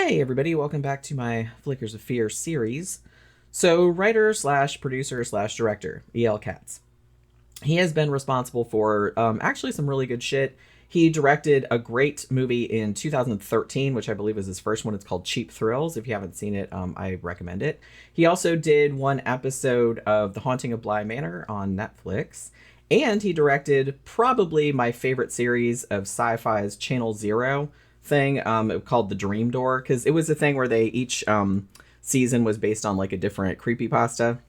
Hey everybody, welcome back to my Flickers of Fear series. So, writer slash producer slash director, Katz. He has been responsible for actually some really good shit. He directed a great movie in 2013, which I believe is his first one. It's called Cheap Thrills. If you haven't seen it, I recommend it. He also did one episode of The Haunting of Bly Manor on Netflix. And he directed probably my favorite series of sci-fi's Channel Zero thing called The Dream Door, because it was a thing where they each season was based on like a different creepypasta.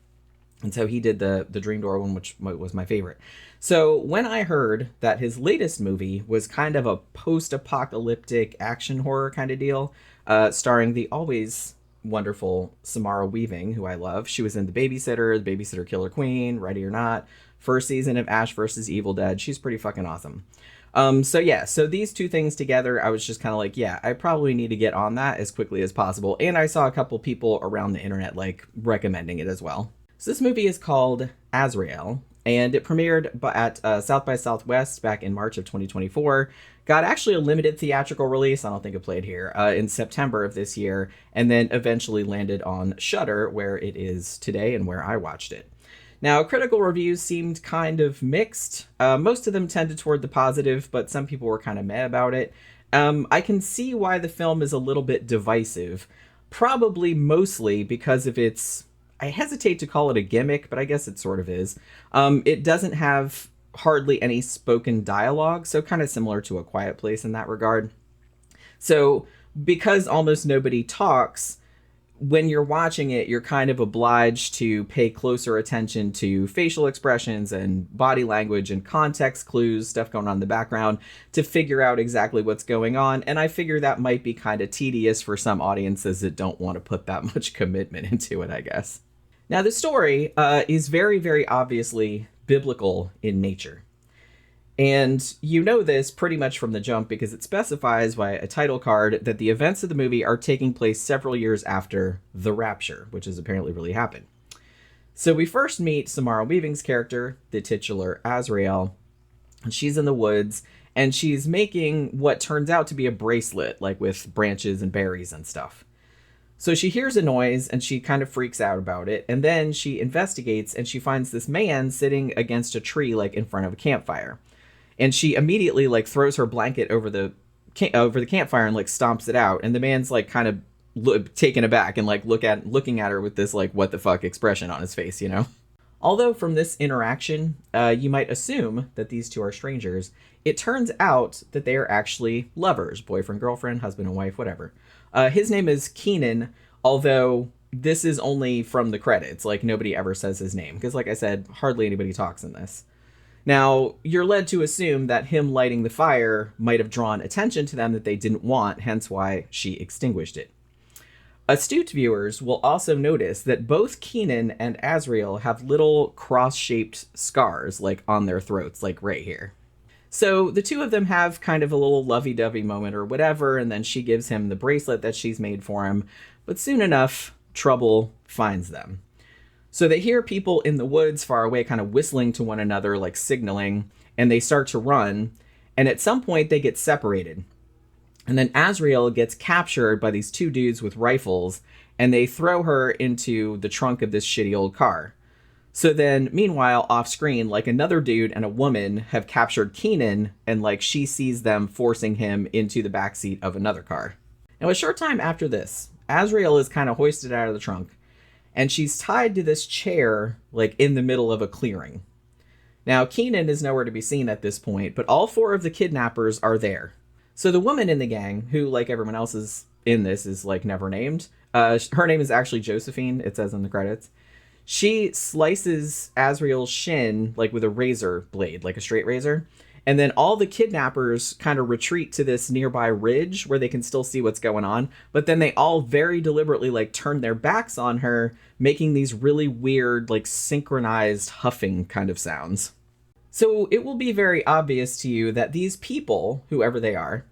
And so he did the Dream Door one, which was my favorite. So when I heard that his latest movie was kind of a post-apocalyptic action horror kind of deal, starring the always wonderful Samara Weaving, who I love. She was in The Babysitter Killer Queen, Ready or Not, first season of Ash vs. Evil Dead. She's pretty fucking awesome. So these two things together, I was just kind of like, yeah, I probably need to get on that as quickly as possible. And I saw a couple people around the internet like recommending it as well. So this movie is called Azrael, and it premiered at South by Southwest back in March of 2024. Got actually a limited theatrical release, I don't think it played here, in September of this year, and then eventually landed on Shudder, where it is today and where I watched it. Now, critical reviews seemed kind of mixed. Most of them tended toward the positive, but some people were kind of meh about it. I can see why the film is a little bit divisive, probably mostly because of its... I hesitate to call it a gimmick, but I guess it sort of is. It doesn't have hardly any spoken dialogue, so kind of similar to A Quiet Place in that regard. So because almost nobody talks, when you're watching it, you're kind of obliged to pay closer attention to facial expressions and body language and context clues, stuff going on in the background, to figure out exactly what's going on. And I figure that might be kind of tedious for some audiences that don't want to put that much commitment into it, I guess. Now, the story is very, very obviously biblical in nature. And you know this pretty much from the jump because it specifies by a title card that the events of the movie are taking place several years after the Rapture, which has apparently really happened. So we first meet Samara Weaving's character, the titular Azrael, and she's in the woods, and she's making what turns out to be a bracelet, like with branches and berries and stuff. So she hears a noise and she kind of freaks out about it. And then she investigates and she finds this man sitting against a tree, like in front of a campfire. And she immediately like throws her blanket over the campfire and like stomps it out. And the man's like kind of taken aback and like looking at her with this like what the fuck expression on his face, you know? Although from this interaction, you might assume that these two are strangers, it turns out that they are actually lovers, boyfriend, girlfriend, husband and wife, whatever. His name is Keenan, although this is only from the credits. Like, nobody ever says his name, because like I said, hardly anybody talks in this. Now, you're led to assume that him lighting the fire might have drawn attention to them that they didn't want, hence why she extinguished it. Astute viewers will also notice that both Keenan and Azrael have little cross-shaped scars, like on their throats, like right here. So the two of them have kind of a little lovey-dovey moment or whatever, and then she gives him the bracelet that she's made for him. But soon enough, trouble finds them. So they hear people in the woods far away kind of whistling to one another, like signaling, and they start to run. And at some point, they get separated. And then Azrael gets captured by these two dudes with rifles, and they throw her into the trunk of this shitty old car. So then, meanwhile, off screen, like another dude and a woman have captured Keenan, and like she sees them forcing him into the backseat of another car. Now, a short time after this, Azrael is kind of hoisted out of the trunk, and she's tied to this chair, like in the middle of a clearing. Now, Keenan is nowhere to be seen at this point, but all four of the kidnappers are there. So the woman in the gang, who, like everyone else is in this, is like never named. Her name is actually Josephine, it says in the credits. She slices Azrael's shin, like with a razor blade, like a straight razor. And then all the kidnappers kind of retreat to this nearby ridge where they can still see what's going on. But then they all very deliberately like turn their backs on her, making these really weird, like synchronized huffing kind of sounds. So it will be very obvious to you that these people, whoever they are,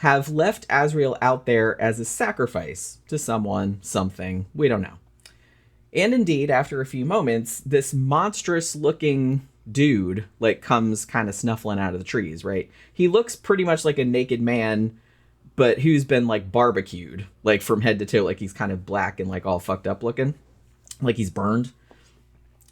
have left Azrael out there as a sacrifice to someone, something, we don't know. And indeed, after a few moments, this monstrous-looking dude, like, comes kind of snuffling out of the trees, right? He looks pretty much like a naked man, but who's been like barbecued, like from head to toe, like he's kind of black and like all fucked up looking, like he's burned.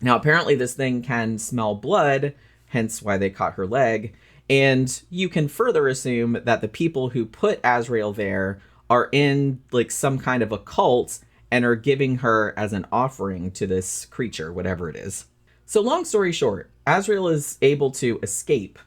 Now, apparently this thing can smell blood, hence why they caught her leg. And you can further assume that the people who put Azrael there are in like some kind of a cult and are giving her as an offering to this creature, whatever it is. So long story short, Azrael is able to escape,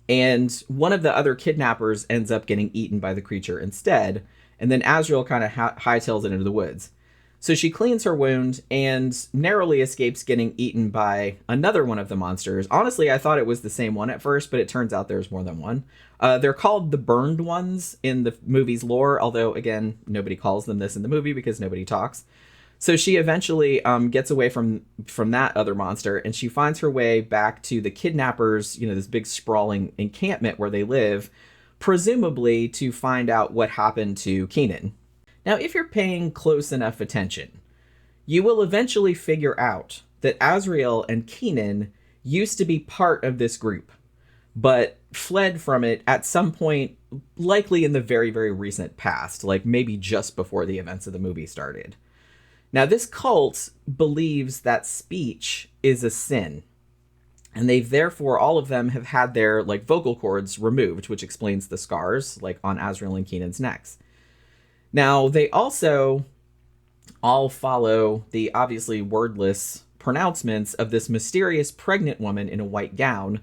and one of the other kidnappers ends up getting eaten by the creature instead, and then Azrael kind of hightails it into the woods. So she cleans her wound and narrowly escapes getting eaten by another one of the monsters. Honestly, I thought it was the same one at first, but it turns out there's more than one. They're called the Burned Ones in the movie's lore, although, again, nobody calls them this in the movie because nobody talks. So she eventually gets away from that other monster, and she finds her way back to the kidnappers, this big sprawling encampment where they live, presumably to find out what happened to Keenan. Now, if you're paying close enough attention, you will eventually figure out that Azrael and Keenan used to be part of this group, but fled from it at some point, likely in the very, very recent past, like maybe just before the events of the movie started. Now, this cult believes that speech is a sin, and they've therefore, all of them have had their like vocal cords removed, which explains the scars like on Azrael and Keenan's necks. Now, they also all follow the obviously wordless pronouncements of this mysterious pregnant woman in a white gown.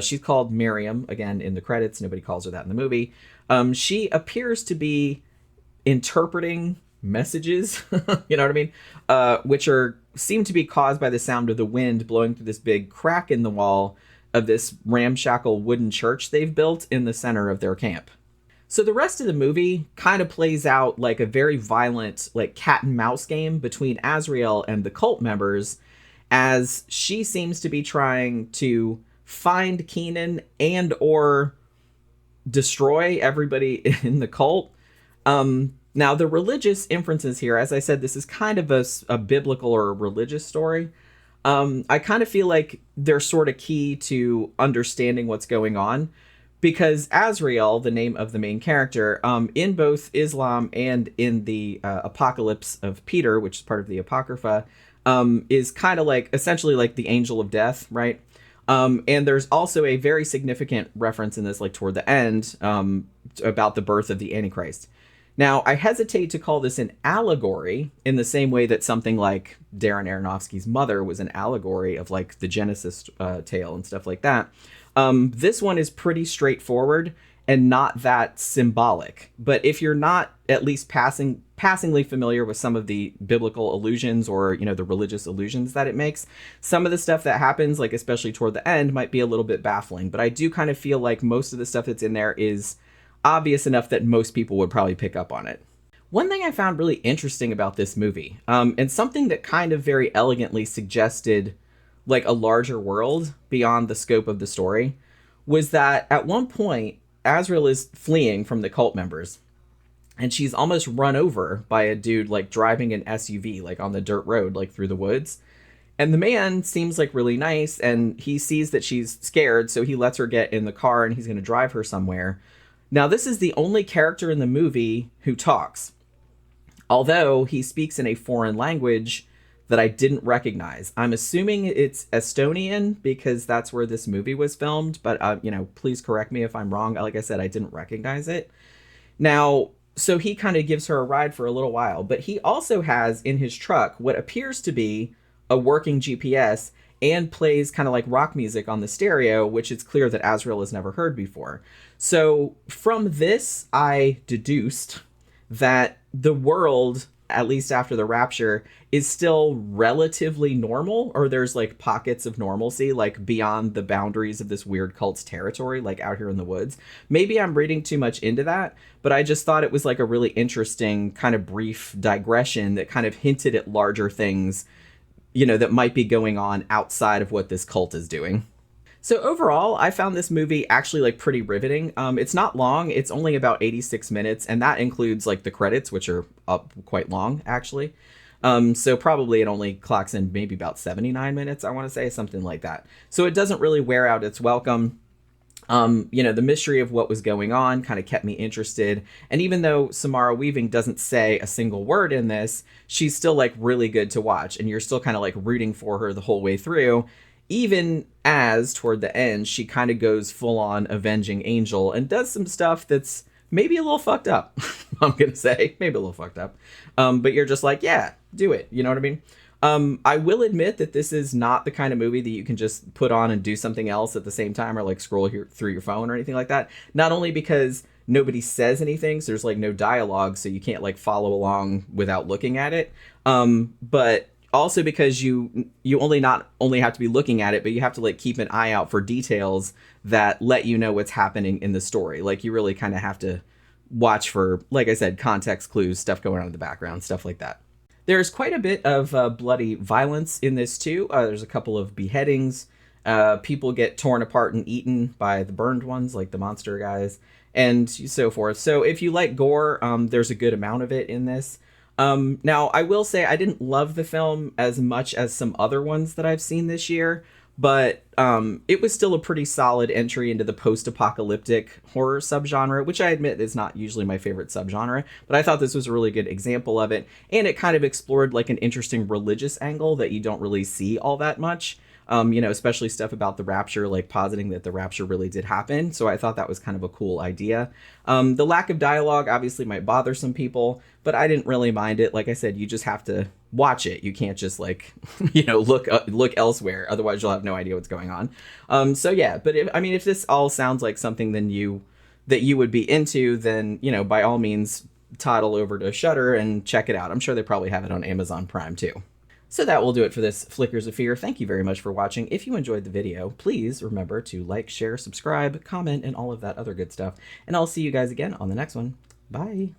She's called Miriam, again, in the credits. Nobody calls her that in the movie. She appears to be interpreting messages, you know what I mean? Which seem to be caused by the sound of the wind blowing through this big crack in the wall of this ramshackle wooden church they've built in the center of their camp. So the rest of the movie kind of plays out like a very violent, like cat and mouse game between Azrael and the cult members, as she seems to be trying to find Keenan and or destroy everybody in the cult. Now, the religious inferences here, as I said, this is kind of a biblical or a religious story. I kind of feel like they're sort of key to understanding what's going on, because Azrael, the name of the main character, in both Islam and in the Apocalypse of Peter, which is part of the Apocrypha, is kind of like essentially like the angel of death, right? And there's also a very significant reference in this, like toward the end, about the birth of the Antichrist. Now, I hesitate to call this an allegory in the same way that something like Darren Aronofsky's Mother was an allegory of like the Genesis tale and stuff like that. This one is pretty straightforward and not that symbolic. But if you're not at least passingly familiar with some of the biblical allusions or, the religious allusions that it makes, some of the stuff that happens, like especially toward the end, might be a little bit baffling. But I do kind of feel like most of the stuff that's in there is obvious enough that most people would probably pick up on it. One thing I found really interesting about this movie, and something that kind of very elegantly suggested like a larger world beyond the scope of the story, was that at one point, Azrael is fleeing from the cult members, and she's almost run over by a dude like driving an SUV like on the dirt road, like through the woods. And the man seems like really nice, and he sees that she's scared, so he lets her get in the car and he's going to drive her somewhere. Now, this is the only character in the movie who talks, although he speaks in a foreign language that I didn't recognize. I'm assuming it's Estonian because that's where this movie was filmed, but, please correct me if I'm wrong. Like I said, I didn't recognize it. Now, so he kind of gives her a ride for a little while, but he also has in his truck what appears to be a working GPS and plays kind of like rock music on the stereo, which it's clear that Azrael has never heard before. So from this, I deduced that the world, at least after the Rapture, is still relatively normal, or there's like pockets of normalcy, like beyond the boundaries of this weird cult's territory, like out here in the woods. Maybe I'm reading too much into that, but I just thought it was like a really interesting kind of brief digression that kind of hinted at larger things, that might be going on outside of what this cult is doing. So overall, I found this movie actually like pretty riveting. It's not long. It's only about 86 minutes, and that includes like the credits, which are up quite long, actually. So probably it only clocks in maybe about 79 minutes, I want to say, something like that. So it doesn't really wear out its welcome. The mystery of what was going on kind of kept me interested. And even though Samara Weaving doesn't say a single word in this, she's still like really good to watch. And you're still kind of like rooting for her the whole way through, even as toward the end, she kind of goes full on avenging Angel and does some stuff that's maybe a little fucked up. I'm going to say maybe a little fucked up. But you're just like, yeah, do it. You know what I mean? I will admit that this is not the kind of movie that you can just put on and do something else at the same time or like scroll through your phone or anything like that. Not only because nobody says anything, so there's like no dialogue, so you can't like follow along without looking at it. But also because you not only have to be looking at it, but you have to like keep an eye out for details that let you know what's happening in the story. Like you really kind of have to watch for, like I said, context clues, stuff going on in the background, stuff like that. There's quite a bit of bloody violence in this, too. There's a couple of beheadings. People get torn apart and eaten by the burned ones, like the monster guys, and so forth. So if you like gore, there's a good amount of it in this. Now, I will say I didn't love the film as much as some other ones that I've seen this year, but it was still a pretty solid entry into the post-apocalyptic horror subgenre, which I admit is not usually my favorite subgenre, but I thought this was a really good example of it, and it kind of explored like an interesting religious angle that you don't really see all that much. Especially stuff about the Rapture, like positing that the Rapture really did happen. So I thought that was kind of a cool idea. The lack of dialogue obviously might bother some people, but I didn't really mind it. Like I said, you just have to watch it. You can't just like, look elsewhere. Otherwise you'll have no idea what's going on. But if this all sounds like something that you would be into, then, by all means, toddle over to Shudder and check it out. I'm sure they probably have it on Amazon Prime too. So that will do it for this Flickers of Fear. Thank you very much for watching. If you enjoyed the video, please remember to like, share, subscribe, comment, and all of that other good stuff. And I'll see you guys again on the next one. Bye.